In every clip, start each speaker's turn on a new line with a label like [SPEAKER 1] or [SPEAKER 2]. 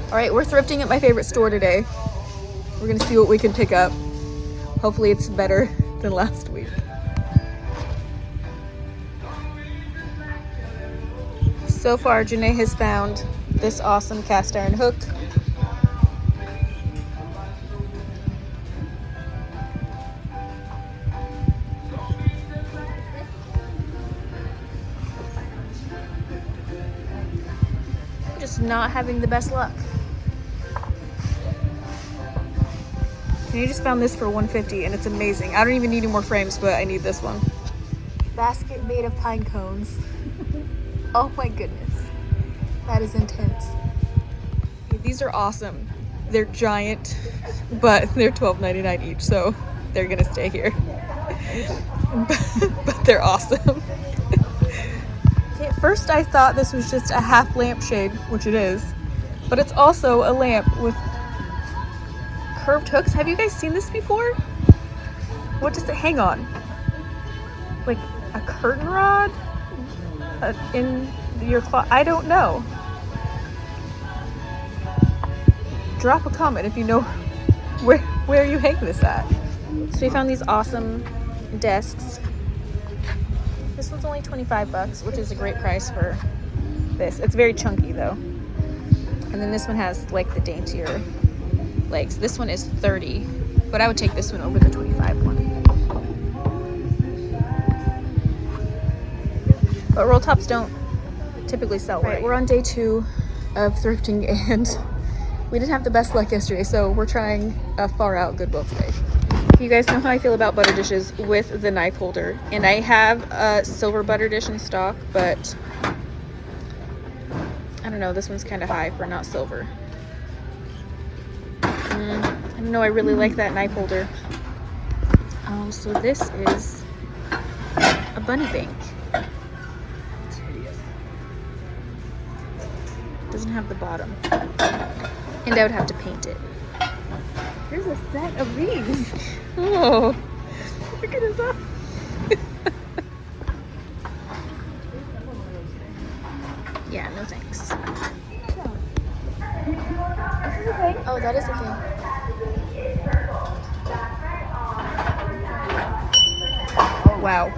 [SPEAKER 1] All right, we're thrifting at my favorite store today. We're gonna see what we can pick up. Hopefully it's better than last week. So far, Janae has found this awesome cast iron hook. Just not having the best luck. And I just found this for $150 and it's amazing. I don't even need any more frames, but I need this one. Basket made of pine cones. Oh my goodness. That is intense. These are awesome. They're giant, but they're $12.99 each, so they're gonna stay here. But they're awesome. Okay, at first I thought this was just a half lampshade, which it is, but it's also a lamp with curved hooks. Have you guys seen this before? What does it hang on? Like a curtain rod in your closet? I don't know. Drop a comment if you know where you hang this at. So we found these awesome desks. This one's only $25, which is a great price for this. It's very chunky though. And then this one has like the daintier legs. This one is $30, but I would take this one over the $25 one. But roll tops don't typically sell right. We're on day 2 of thrifting and we didn't have the best luck yesterday, so we're trying a far out Goodwill today. You guys know how I feel about butter dishes with the knife holder, and I have a silver butter dish in stock, but I don't know, this one's kind of high for not silver. I don't know, I really like that knife holder. So this is a bunny bank. It's hideous. Doesn't have the bottom, and I would have to paint it. There's a set of these. Oh, look at this up. Yeah, no thanks. Is this a thing? Oh, that is a thing. Oh, wow.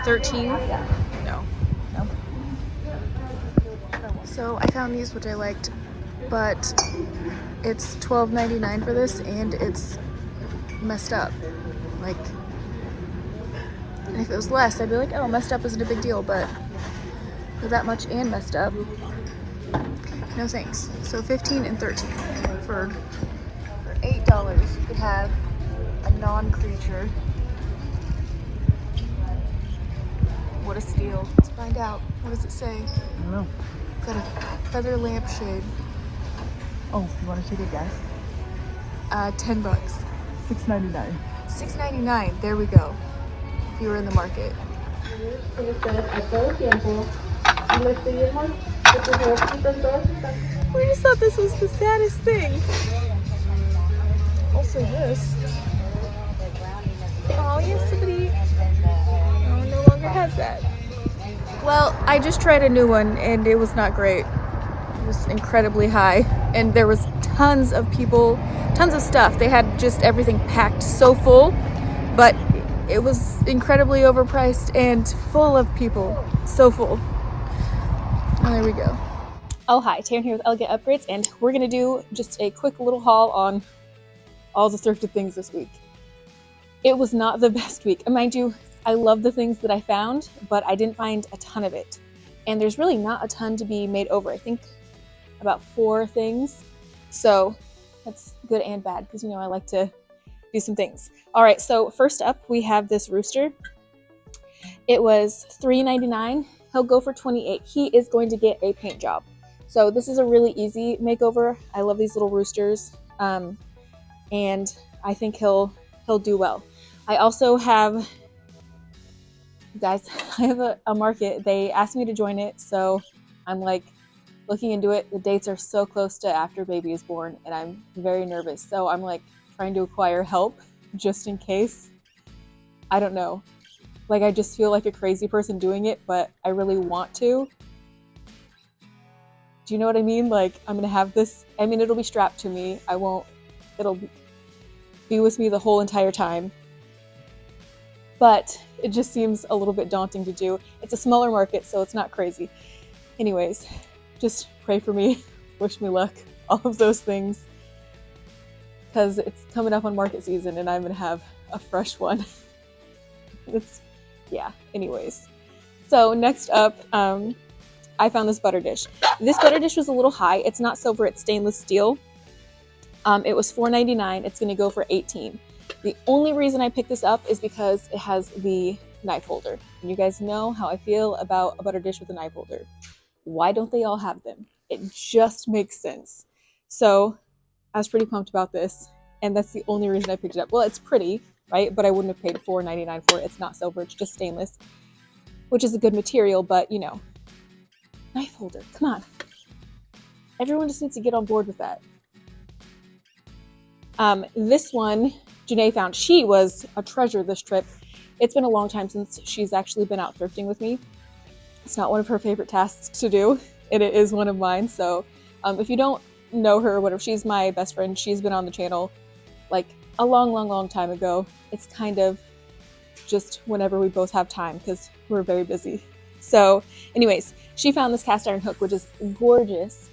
[SPEAKER 1] 13? No. No. So I found these, which I liked, but it's $12.99 for this, and it's messed up. Like, and if it was less, I'd be like, oh, messed up isn't a big deal, but for that much and messed up, no thanks. So 15 and 13 for $8. You could have a non-creature. What a steal. Let's find out. What does it say?
[SPEAKER 2] I don't know.
[SPEAKER 1] Got a feather lampshade.
[SPEAKER 2] Oh, you want to take a guess?
[SPEAKER 1] $10.
[SPEAKER 2] $6.99.
[SPEAKER 1] $6.99. There we go. If you were in the market. We just thought this was the saddest thing. Also this. Oh, yes, somebody no longer has that. Well, I just tried a new one and it was not great. It was incredibly high and there was tons of people, tons of stuff. They had just everything packed so full, but it was incredibly overpriced and full of people. So full. Oh, there we go. Oh, hi, Taryn here with Elegant Upgrades, and we're gonna do just a quick little haul on all the thrifted things this week. It was not the best week. And mind you, I love the things that I found, but I didn't find a ton of it. And there's really not a ton to be made over. I think about 4 things. So that's good and bad because, you know, I like to do some things. All right, so first up, we have this rooster. It was $3.99. He'll go for $28. He is going to get a paint job. So this is a really easy makeover. I love these little roosters. And I think he'll do well. I also have, guys, I have a market. They asked me to join it, so I'm like looking into it. The dates are so close to after baby is born, and I'm very nervous. So I'm like trying to acquire help just in case. I don't know. Like, I just feel like a crazy person doing it, but I really want to. Do you know what I mean? Like, I'm gonna have this, I mean, it'll be strapped to me. It'll be with me the whole entire time. But it just seems a little bit daunting to do. It's a smaller market, so it's not crazy. Anyways, just pray for me, wish me luck, all of those things. Because it's coming up on market season and I'm gonna have a fresh one. Yeah, anyways. So next up, I found this butter dish. This butter dish was a little high. It's not silver, it's stainless steel. It was $4.99. It's gonna go for $18. The only reason I picked this up is because it has the knife holder. And you guys know how I feel about a butter dish with a knife holder. Why don't they all have them? It just makes sense. So I was pretty pumped about this, and that's the only reason I picked it up. Well, it's pretty, right? But I wouldn't have paid $4.99 for it. It's not silver, it's just stainless, which is a good material, but you know, knife holder, come on. Everyone just needs to get on board with that. This one, Janae found. She was a treasure this trip. It's been a long time since she's actually been out thrifting with me. It's not one of her favorite tasks to do, and it is one of mine. So if you don't know her or whatever, she's my best friend. She's been on the channel like a long time ago. It's kind of just whenever we both have time because we're very busy. So anyways, she found this cast iron hook, which is gorgeous.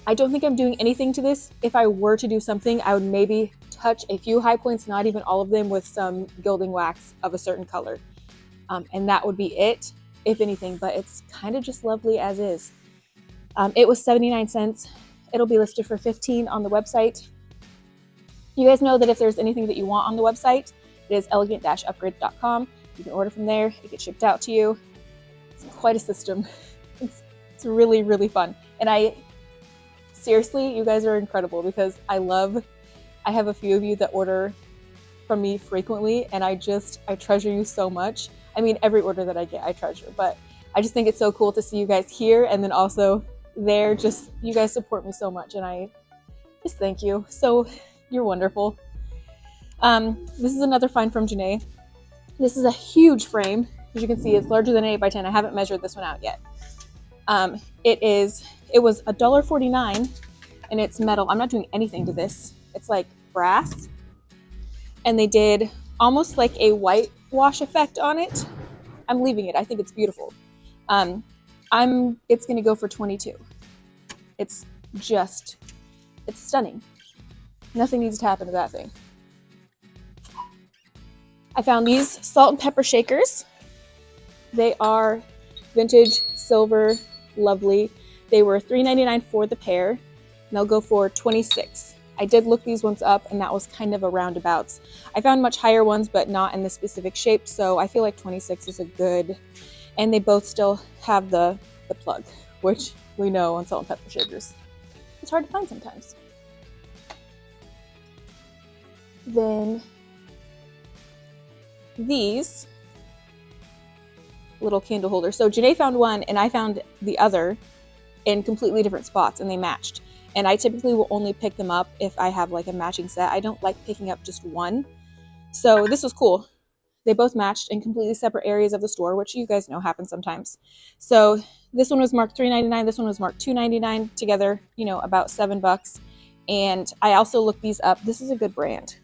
[SPEAKER 1] I don't think I'm doing anything to this. If I were to do something, I would maybe touch a few high points, not even all of them, with some gilding wax of a certain color. And that would be it, if anything, but it's kind of just lovely as is. It was 79 cents. It'll be listed for 15 on the website. You guys know that if there's anything that you want on the website, it is elegant-upgrade.com. You can order from there. It gets shipped out to you. It's quite a system. It's really, really fun. And seriously, you guys are incredible because I have a few of you that order from me frequently, and I treasure you so much. I mean, every order that I get, I treasure, but I just think it's so cool to see you guys here and then also there. Just, you guys support me so much, and I just thank you. So you're wonderful. This is another find from Janae. This is a huge frame. As you can see, it's larger than an 8x10. I haven't measured this one out yet. It was $1.49 and it's metal. I'm not doing anything to this. It's like brass, and they did almost like a whitewash effect on it. I'm leaving it. I think it's beautiful. It's gonna go for $22. It's stunning. Nothing needs to happen to that thing. I found these salt and pepper shakers. They are vintage silver, lovely. They were $3.99 for the pair, and they'll go for $26. I did look these ones up, and that was kind of a roundabouts. I found much higher ones, but not in this specific shape, so I feel like 26 is a good, and they both still have the plug, which we know on salt and pepper shakers. It's hard to find sometimes. Then these little candle holders. So Janae found one and I found the other in completely different spots, and they matched. And I typically will only pick them up if I have like a matching set. I don't like picking up just one. So this was cool. They both matched in completely separate areas of the store, which you guys know happens sometimes. So this one was marked $3.99. This one was marked $2.99 together, you know, about $7. And I also looked these up. This is a good brand,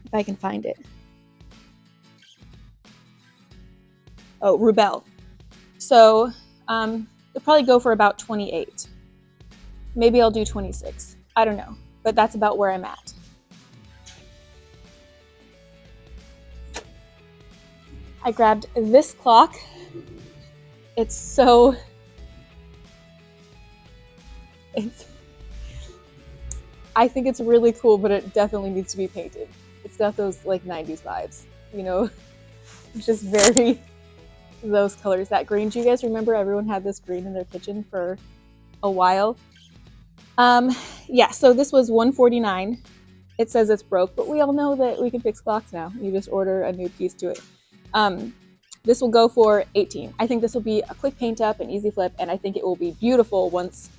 [SPEAKER 1] if I can find it. Oh, Rubel. So they'll probably go for about $28. Maybe I'll do $26. I don't know, but that's about where I'm at. I grabbed this clock. I think it's really cool, but it definitely needs to be painted. It's got those like 90s vibes, you know, it's just very those colors. That green, do you guys remember everyone had this green in their kitchen for a while? Yeah, so this was $149. It says it's broke, but we all know that we can fix clocks now. You just order a new piece to it. This will go for $18. I think this will be a quick paint up, an easy flip, and I think it will be beautiful once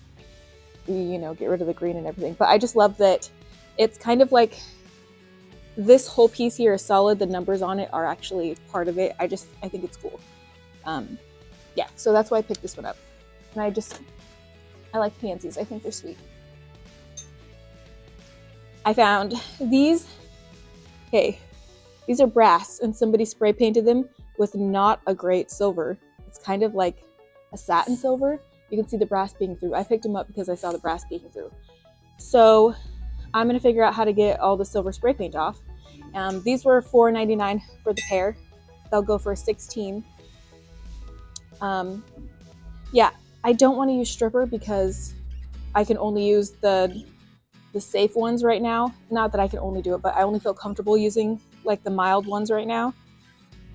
[SPEAKER 1] we, you know, get rid of the green and everything. But I just love that it's kind of like this whole piece here is solid. The numbers on it are actually part of it. I think it's cool. Yeah, so that's why I picked this one up. And I like pansies. I think they're sweet. I found these. Okay, these are brass, and somebody spray painted them with not a great silver. It's kind of like a satin silver. You can see the brass peeking through. I picked them up because I saw the brass peeking through. So I'm gonna figure out how to get all the silver spray paint off. These were $4.99 for the pair. They'll go for 16. Yeah, I don't want to use stripper because I can only use the safe ones right now. Not that I can only do it, but I only feel comfortable using like the mild ones right now.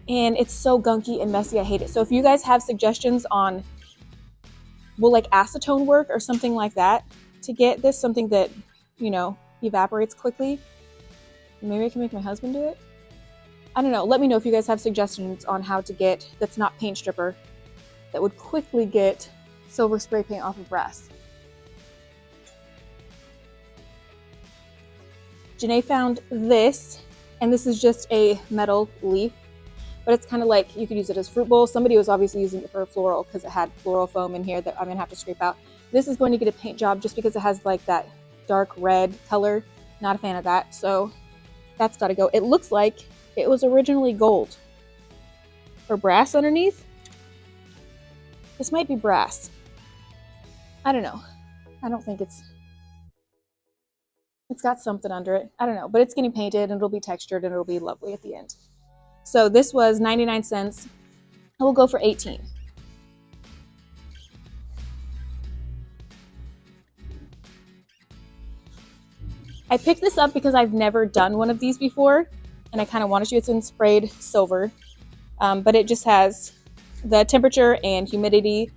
[SPEAKER 1] And it's so gunky and messy. I hate it. So if you guys have suggestions on, will like acetone work or something like that to get this, something that, you know, evaporates quickly. Maybe I can make my husband do it. I don't know. Let me know if you guys have suggestions on how to get, that's not paint stripper, that would quickly get silver spray paint off of brass. Janae found this, and this is just a metal leaf, but it's kind of like you could use it as fruit bowl. Somebody was obviously using it for a floral because it had floral foam in here that I'm gonna have to scrape out. This is going to get a paint job just because it has like that dark red color. Not a fan of that, so that's gotta go. It looks like it was originally gold or brass underneath. This might be brass. I don't know. I don't think it's got something under it. I don't know, but it's getting painted and it'll be textured and it'll be lovely at the end. So this was 99 cents. I will go for 18. I picked this up because I've never done one of these before and I kind of wanted to. It's in sprayed silver, but it just has the temperature and humidity.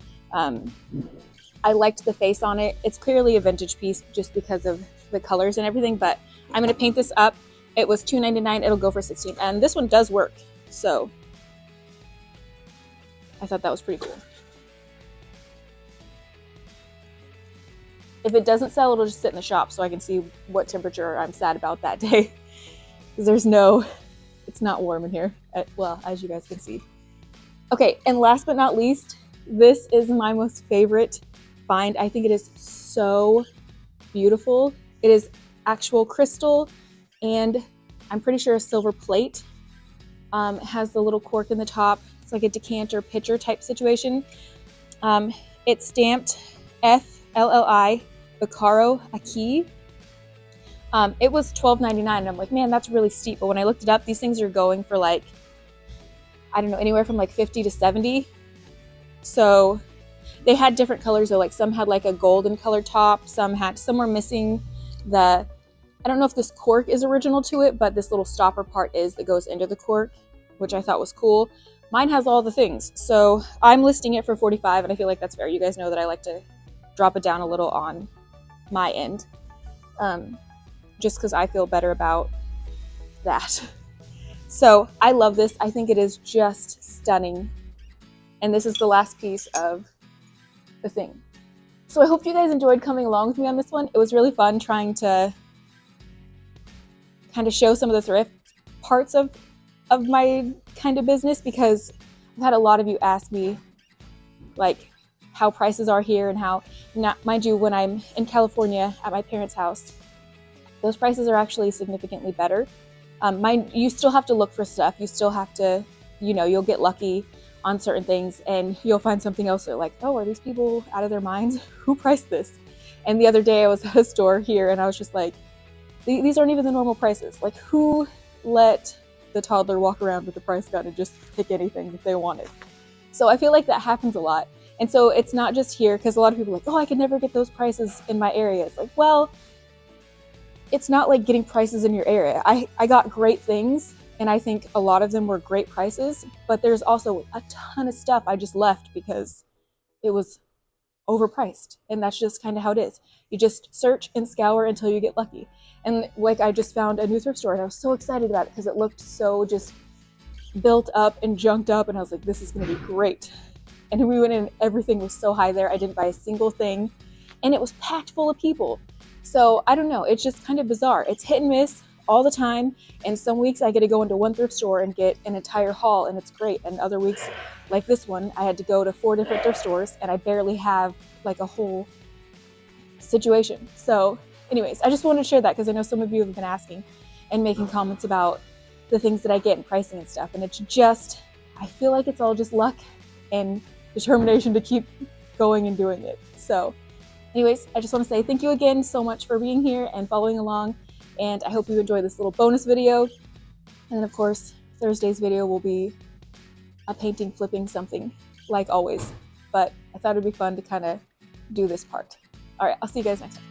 [SPEAKER 1] I liked the face on it. It's clearly a vintage piece just because of the colors and everything, but I'm going to paint this up. It was $2.99. It'll go for 16. And this one does work. So I thought that was pretty cool. If it doesn't sell, it'll just sit in the shop so I can see what temperature I'm sad about that day. Because it's not warm in here. Well, as you guys can see. Okay, and last but not least, this is my most favorite find. I think it is so beautiful. It is actual crystal, and I'm pretty sure a silver plate. It has the little cork in the top. It's like a decanter pitcher type situation. It's stamped FLLI Bacaro Aki. It was $12.99, and I'm like, man, that's really steep. But when I looked it up, these things are going for like, I don't know, anywhere from like 50 to 70. So they had different colors though. Like some had like a golden colored top. Some were missing I don't know if this cork is original to it, but this little stopper part is that goes into the cork, which I thought was cool. Mine has all the things. So I'm listing it for $45, and I feel like that's fair. You guys know that I like to drop it down a little on my end, just because I feel better about that. So I love this. I think it is just stunning. And this is the last piece of the thing. So I hope you guys enjoyed coming along with me on this one. It was really fun trying to kind of show some of the thrift parts of my kind of business, because I've had a lot of you ask me like how prices are here and how, mind you, when I'm in California at my parents' house, those prices are actually significantly better. You still have to look for stuff. You still have to, you'll get lucky on certain things and you'll find something else that like, oh, are these people out of their minds? Who priced this? And the other day I was at a store here and I was just like, these aren't even the normal prices. Like, who let the toddler walk around with the price gun and just pick anything that they wanted? So I feel like that happens a lot. And so it's not just here, because a lot of people are like, oh, I could never get those prices in my area. It's like, well, it's not like getting prices in your area. I got great things, and I think a lot of them were great prices, but there's also a ton of stuff I just left because it was overpriced, and that's just kind of how it is. You just search and scour until you get lucky. And like, I just found a new thrift store, and I was so excited about it because it looked so just built up and junked up, and I was like, this is going to be great. And we went in, everything was so high there. I didn't buy a single thing, and it was packed full of people. So I don't know, it's just kind of bizarre. It's hit and miss. all the time. And some weeks I get to go into one thrift store and get an entire haul, and it's great. And other weeks, like this one, I had to go to 4 different thrift stores and I barely have like a whole situation. So anyways, I just wanted to share that because I know some of you have been asking and making comments about the things that I get and pricing and stuff. And it's just, I feel like it's all just luck and determination to keep going and doing it. So anyways, I just want to say thank you again so much for being here and following along. And I hope you enjoyed this little bonus video. And then of course, Thursday's video will be a painting, flipping something like always. But I thought it'd be fun to kind of do this part. All right, I'll see you guys next time.